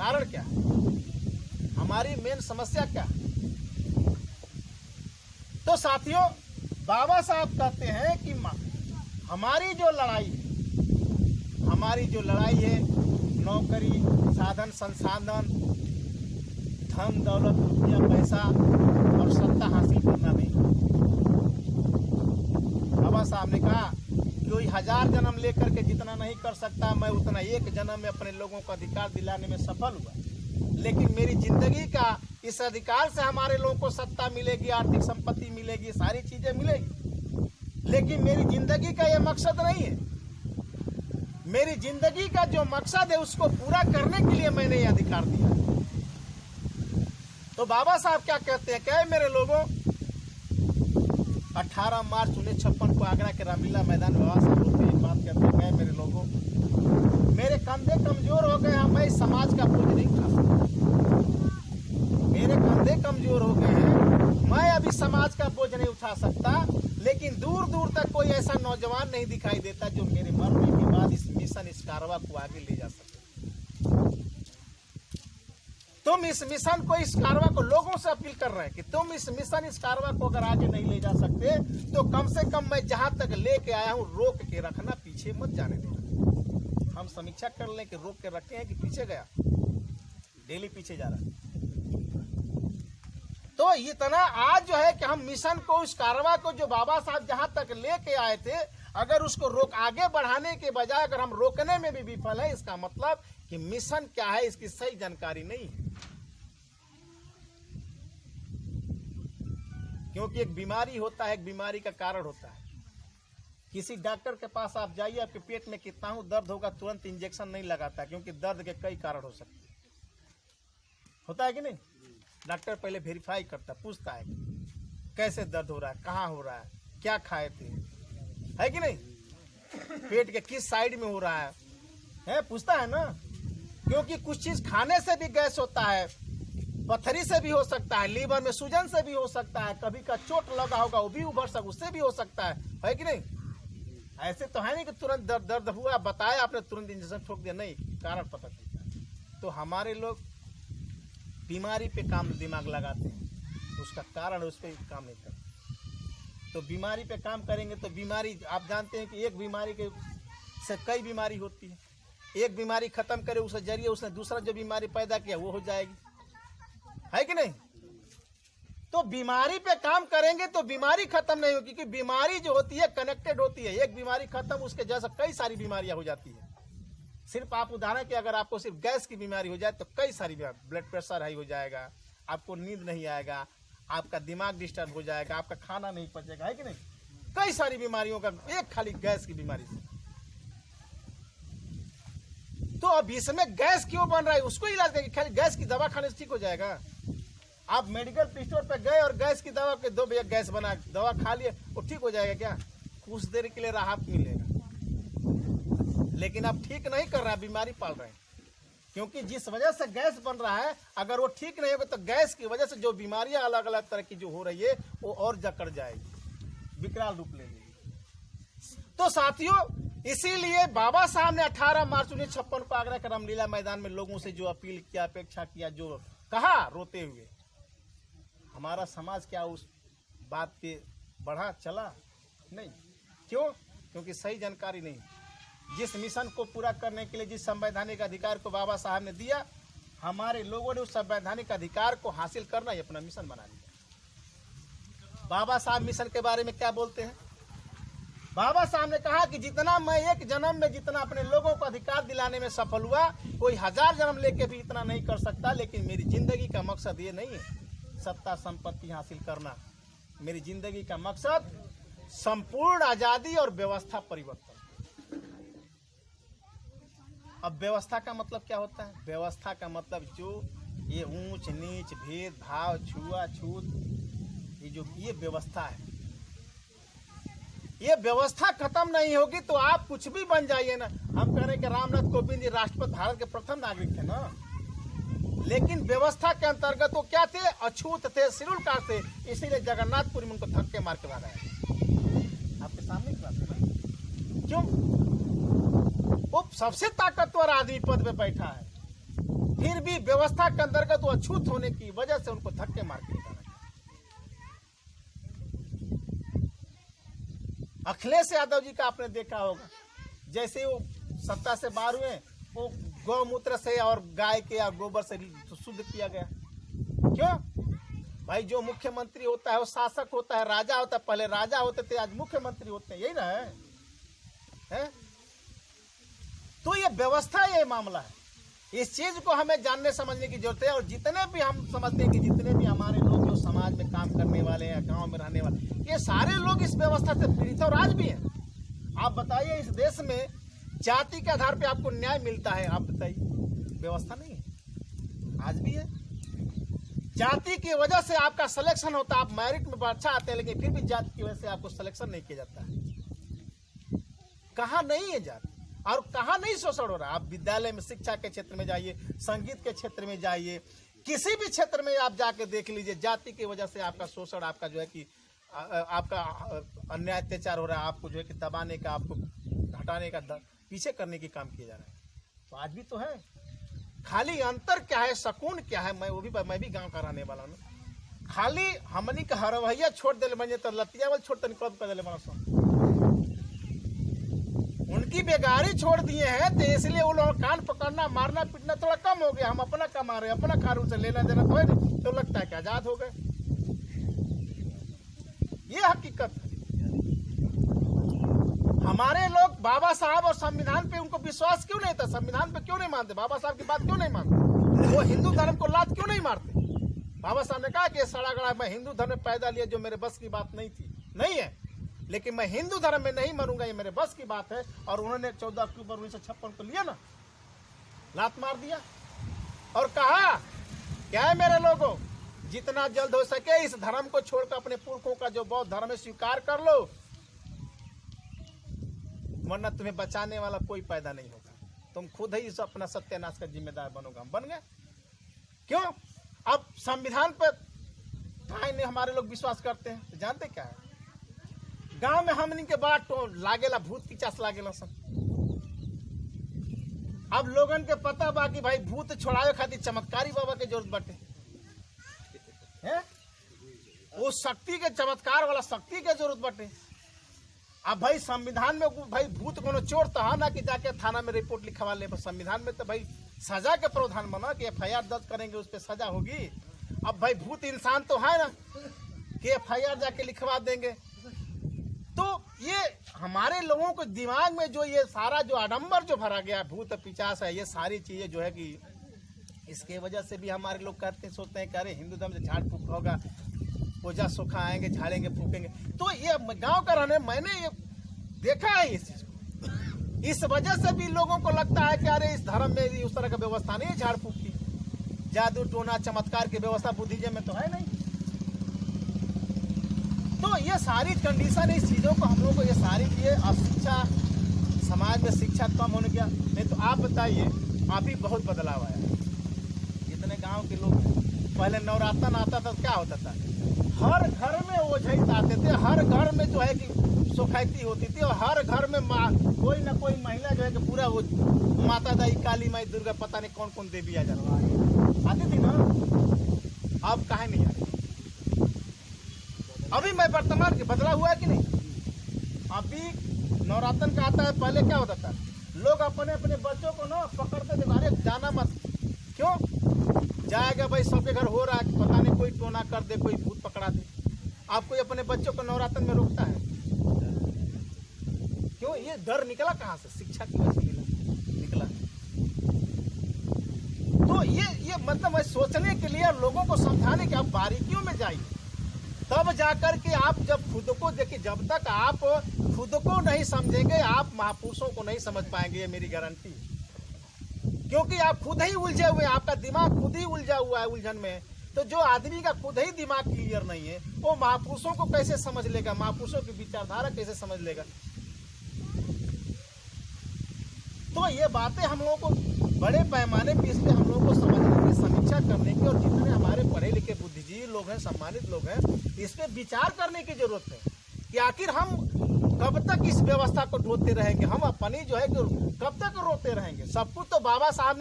कारण क्या है, हमारी मेन समस्या क्या है। तो साथियों, बाबा साहब कहते हैं कि हमारी जो लड़ाई है नौकरी, साधन संसाधन, धन दौलत, रुपया पैसा और सत्ता हासिल करना नहीं। बाबा साहब ने कहा कोई 1000 जन्म लेकर के जितना नहीं कर सकता, मैं उतना एक जन्म में अपने लोगों को अधिकार दिलाने में सफल हुआ। लेकिन मेरी जिंदगी का इस अधिकार से हमारे लोगों को सत्ता मिलेगी, आर्थिक संपत्ति मिलेगी, सारी चीजें मिलेगी, लेकिन मेरी जिंदगी का यह मकसद नहीं है। मेरी जिंदगी का जो मकसद है उसको पूरा करने के लिए मैंने ये अधिकार दिया। तो बाबा साहब क्या कहते हैं, क्या मेरे लोगों, 18 मार्च 1956 को आगरा के रामलीला मैदान में बाबा साहब बोलते हैं, बात कहते हैं, क्या मेरे लोगों, मेरे कंधे कमजोर हो गए हैं, मैं इस समाज का बोझ नहीं उठा सकता। मेरे कंधे कमजोर हो गए हैं, मैं अभी समाज का बोझ नहीं उठा सकता। लेकिन दूर दूर तक कोई ऐसा नौजवान नहीं दिखाई देता जो मेरे मरने के बाद इस मिशन, इस कारवा को आगे ले जा सके। तुम इस मिशन को, इस कारवा को, लोगों से अपील कर रहे हैं कि तुम इस मिशन, इस कारवा को अगर आगे नहीं ले जा सकते तो कम से कम मैं जहां तक लेके आया हूं रोक के रखना, पीछे मत जाने देना। हम समीक्षा कर लें कि रोक के रखे हैं कि पीछे गया, डेली पीछे जा रहा है। तो इतना आज जो है कि हम मिशन को, इस कारवा को जो बाबा साहब जहां तक लेके आए थे, अगर उसको आगे बढ़ाने के बजाय अगर हम रोकने में भी विफल है, इसका मतलब कि मिशन क्या है इसकी सही जानकारी नहीं है। क्योंकि एक बीमारी होता है, एक बीमारी का कारण होता है। किसी डॉक्टर के पास आप जाइए, आपके पेट में कितना हो दर्द होगा, तुरंत इंजेक्शन नहीं लगाता, क्योंकि दर्द के कई कारण हो सकते हैं। होता है कि नहीं? डॉक्टर पहले वेरीफाई करता, पूछता है कैसे दर्द हो रहा है, कहाँ हो रहा है, क्या खाए थे, है कि नहीं, पेट के किस साइड में हो रहा है, पूछता है ना। क्योंकि कुछ चीज खाने से भी गैस होता है, पथरी से भी हो सकता है, लीवर में सूजन से भी हो सकता है, कभी का चोट लगा होगा वो भी उभर सकता, उससे भी हो सकता है कि नहीं। ऐसे तो है नहीं कि तुरंत दर्द हुआ, बताया आपने तुरंत इंजेक्शन ठोक दिया, नहीं, कारण पता चलता। तो हमारे लोग बीमारी पे काम दिमाग लगाते हैं, उसका कारण उस पर काम नहीं करते। तो बीमारी पे काम करेंगे तो बीमारी, आप जानते हैं कि एक बीमारी के से कई बीमारी होती है। एक बीमारी खत्म करे उसके जरिए उसने दूसरा जो बीमारी पैदा किया वो हो जाएगी, है कि नहीं। तो बीमारी पे काम करेंगे तो बीमारी खत्म नहीं होगी, क्योंकि बीमारी जो होती है कनेक्टेड होती है। एक बीमारी खत्म, उसके जैसा कई सारी बीमारियां हो जाती है। सिर्फ आप उदाहरण के, अगर आपको सिर्फ गैस की बीमारी हो जाए तो कई सारी बीमारी, ब्लड प्रेशर हाई हो जाएगा, आपको नींद नहीं आएगा, आपका दिमाग डिस्टर्ब हो जाएगा, आपका खाना नहीं पचेगा, है कि नहीं। कई सारी बीमारियों का एक खाली गैस की बीमारी से। तो अब इसमें गैस क्यों बन रहा है, उसको इलाज करेंगे, खाली गैस की दवा खाने से ठीक हो जाएगा। आप मेडिकल स्टोर पे गए और गैस की दवा के 2 भैया गैस बना, दवा खा लिए, वो ठीक हो जाएगा क्या? कुछ देर के लिए राहत मिलेगा, लेकिन आप ठीक नहीं कर रहा है, बीमारी पाल रहे हैं। क्योंकि जिस वजह से गैस बन रहा है, अगर वो ठीक नहीं होगा तो गैस की वजह से जो बीमारियां अलग अलग तरह की जो हो रही है वो और जकड़ जाएगी, विकराल रूप ले लेगी। तो साथियों, इसीलिए बाबा साहब ने 18 मार्च 1956 को आगरा के रामलीला मैदान में लोगों से जो अपील किया, अपेक्षा किया, जो कहा रोते हुए, हमारा समाज क्या उस बात पे बढ़ा चला नहीं। क्यों? क्योंकि सही जानकारी नहीं। जिस मिशन को पूरा करने के लिए जिस संवैधानिक अधिकार को बाबा साहब ने दिया, हमारे लोगों ने उस संवैधानिक अधिकार को हासिल करना ही अपना मिशन बना लिया। बाबा साहब मिशन के बारे में क्या बोलते हैं? बाबा साहब ने कहा कि जितना मैं एक जन्म में जितना अपने लोगों को अधिकार दिलाने में सफल हुआ, कोई 1000 जन्म लेके भी इतना नहीं कर सकता। लेकिन मेरी जिंदगी का मकसद ये नहीं है सत्ता संपत्ति हासिल करना। मेरी जिंदगी का मकसद संपूर्ण आजादी और व्यवस्था परिवर्तन। अब व्यवस्था का मतलब क्या होता है? व्यवस्था का मतलब जो ये ऊंच नीच, भेदभाव, छुआछूत, ये व्यवस्था है। ये व्यवस्था खत्म नहीं होगी तो आप कुछ भी बन जाइए ना। हम कह रहे हैं कि रामनाथ कोविंद जी राष्ट्रपति, भारत के प्रथम नागरिक थे ना, लेकिन व्यवस्था के अंतर्गत वो क्या थे? अछूत थे, शेड्यूल कास्ट थे, इसीलिए जगन्नाथपुरी में उनको धक्के मार के मारा है। आपके सामने की बात है। क्यों? वो सबसे ताकतवर आदमी पद पे बैठा है, फिर भी व्यवस्था के अंतर्गत वो अछूत होने की वजह से उनको धक्के मार के निकाला। अखिलेश यादव जी का आपने देखा होगा, जैसे वो सत्ता से बाहर हुए, वो गौमूत्र से और गाय के या गोबर से शुद्ध किया गया। क्यों भाई? जो मुख्यमंत्री होता है वो शासक होता है, राजा होता है। पहले राजा होते थे, आज मुख्यमंत्री होते हैं, यही ना है? तो ये व्यवस्था, ये मामला है। इस चीज को हमें जानने समझने की जरूरत है। और जितने भी हम समझते हैं कि जितने भी हमारे लोग जो समाज में काम करने वाले हैं, गांव में रहने वाले, ये सारे लोग इस व्यवस्था से पीड़ित हैं और आज भी हैं। आप बताइए, इस देश में जाति के आधार पे आपको न्याय मिलता है? आप बताइए, व्यवस्था नहीं है, आज भी है। जाति की वजह से आपका सिलेक्शन होता है, आप मेरिट में अच्छा आते हैं, लेकिन फिर भी जाति की वजह से आपको सिलेक्शन नहीं किया जाता है। कहाँ नहीं है जाति और कहाँ नहीं शोषण हो रहा है? आप विद्यालय में, शिक्षा के क्षेत्र में जाइए, संगीत के क्षेत्र में जाइए, किसी भी क्षेत्र में आप जाके देख लीजिए, जाति की वजह से आपका शोषण, आपका जो है कि आपका अन्याय अत्याचार हो रहा है, आपको जो है कि दबाने का, आपको हटाने का, पीछे करने की काम किया जा रहा है। तो आज भी तो है। खाली अंतर क्या है, सकून क्या है? मैं भी गांव का रहने वाला हूँ। खाली हमनी का हरवैया छोड़ दे बने तो लतियावल छोड़ तो कब कर दे बना, उनकी बेगारी छोड़ दिए हैं, तो इसलिए वो लोग कान पकड़ना, मारना पीटना थोड़ा कम हो गया। हम अपना कमा रहे हैं, अपना खारू से लेना देना तो है नहीं, तो लगता है कि आजाद हो गए। ये हकीकत है। हमारे लोग बाबा साहब और संविधान पे उनको विश्वास क्यों नहीं था? संविधान पे क्यों नहीं मानते? बाबा साहब की बात क्यों नहीं मानते? वो हिंदू धर्म को लात क्यों नहीं मारते? बाबा साहब ने कहा कि सड़ा गड़ा मैं हिंदू धर्म में पैदा लिया, जो मेरे बस की बात नहीं थी, नहीं है, लेकिन मैं हिंदू धर्म में नहीं मरूंगा, ये मेरे बस की बात है। और उन्होंने 14 अक्टूबर 1956 को लिया ना, लात मार दिया और कहा क्या है मेरे लोगों, जितना जल्द हो सके इस धर्म को छोड़कर अपने पुरखों का जो बौद्ध धर्म है स्वीकार कर लो, वरना तुम्हें बचाने वाला कोई पैदा नहीं होगा, तुम खुद ही अपना सत्यानाश का जिम्मेदार बनोगे। हम बन गए। क्यों? अब संविधान पर काहे हमारे लोग विश्वास करते हैं? तो जानते क्या है, गांव में हमनी के बड़ा लागेला भूत पिचास लागेला सब। अब लोगन के पता बा कि भाई भूत छोड़ावे खातिर चमत्कारी बाबा के जरूरत बाटे, हैं? वो शक्ति के, चमत्कार वाला शक्ति के जरूरत बाटे। अब भाई संविधान में भाई भूत कोनो चोर तो है ना कि जाके थाना में रिपोर्ट लिखवा ले। संविधान में तो भाई सजा के प्रावधान बना कि FIR दर्ज करेंगे, उस पर सजा होगी। अब भाई भूत इंसान तो है ना कि FIR जाके लिखवा देंगे। तो ये हमारे लोगों को दिमाग में जो ये सारा जो आडंबर जो भरा गया, भूत पिचास है, ये सारी चीजें जो है कि इसके वजह से भी हमारे लोग कहते हैं, सोचते हैं कि अरे हिंदू धर्म से झाड़ फूक होगा, पूजा सुखा आएंगे, झाड़ेंगे फूकेंगे। तो ये गांव का रहने, मैंने ये देखा है इस चीज को। इस वजह से भी लोगों को लगता है कि अरे इस धर्म में उस तरह का व्यवस्था नहीं है, झाड़ फूक की, जादू टोना चमत्कार की व्यवस्था बुद्धिज्म में तो है नहीं। तो ये सारी कंडीशन, इस चीजों को हम लोग को, ये सारी चीजें, अशिक्षा, समाज में शिक्षा कम होने गया। नहीं तो आप बताइए, अभी बहुत बदलाव आया। जितने गांव के लोग हैं, पहले नवरात्र आता था, क्या होता था, हर घर में ओझैत आते थे, हर घर में जो है कि सुखैती होती थी, और हर घर में कोई ना कोई महिला जो है कि पूरा वो माता दाई, काली माई, दुर्गा, पता नहीं कौन कौन देवी आ जाती आती थी ना। अब काहे नहीं आ रही? अभी मैं वर्तमान के बदला हुआ है कि नहीं? अभी नवरात्र का आता है, पहले क्या होता था, लोग अपने अपने बच्चों को ना पकड़ते थे, अरे जाना मत। क्यों जाएगा भाई, सबके घर हो रहा है, पता नहीं कोई टोना कर दे, कोई भूत पकड़ा दे। आप कोई अपने बच्चों को नवरात्र में रोकता है? क्यों? ये डर निकला कहाँ से? शिक्षा की वजह से निकला। तो ये मतलब है सोचने के लिए, लोगों को समझाने के, आप बारीकियों में जाइए, तब जाकर के आप जब खुद को देखिए, जब तक आप खुद को नहीं समझेंगे, आप महापुरुषों को नहीं समझ पाएंगे, ये मेरी गारंटी है। क्योंकि आप खुद ही उलझे हुए, आपका दिमाग खुद ही उलझा हुआ है उलझन में। तो जो आदमी का खुद ही दिमाग क्लियर नहीं है, वो महापुरुषों को कैसे समझ लेगा, महापुरुषों की विचारधारा कैसे समझ लेगा? तो ये बातें हम लोगों को बड़े पैमाने पर इस पे हम लोगों को समझने की, समीक्षा करने की, और जितने हमारे पढ़े लिखे बुद्धिजीवी लोग हैं, सम्मानित लोग हैं, इस पे विचार करने की जरूरत है कि आखिर हम कब तक इस व्यवस्था को ढोते रहेंगे, हम अपनी जो है कि कब तक रोते रहेंगे। सब कुछ तो बाबा साहब ने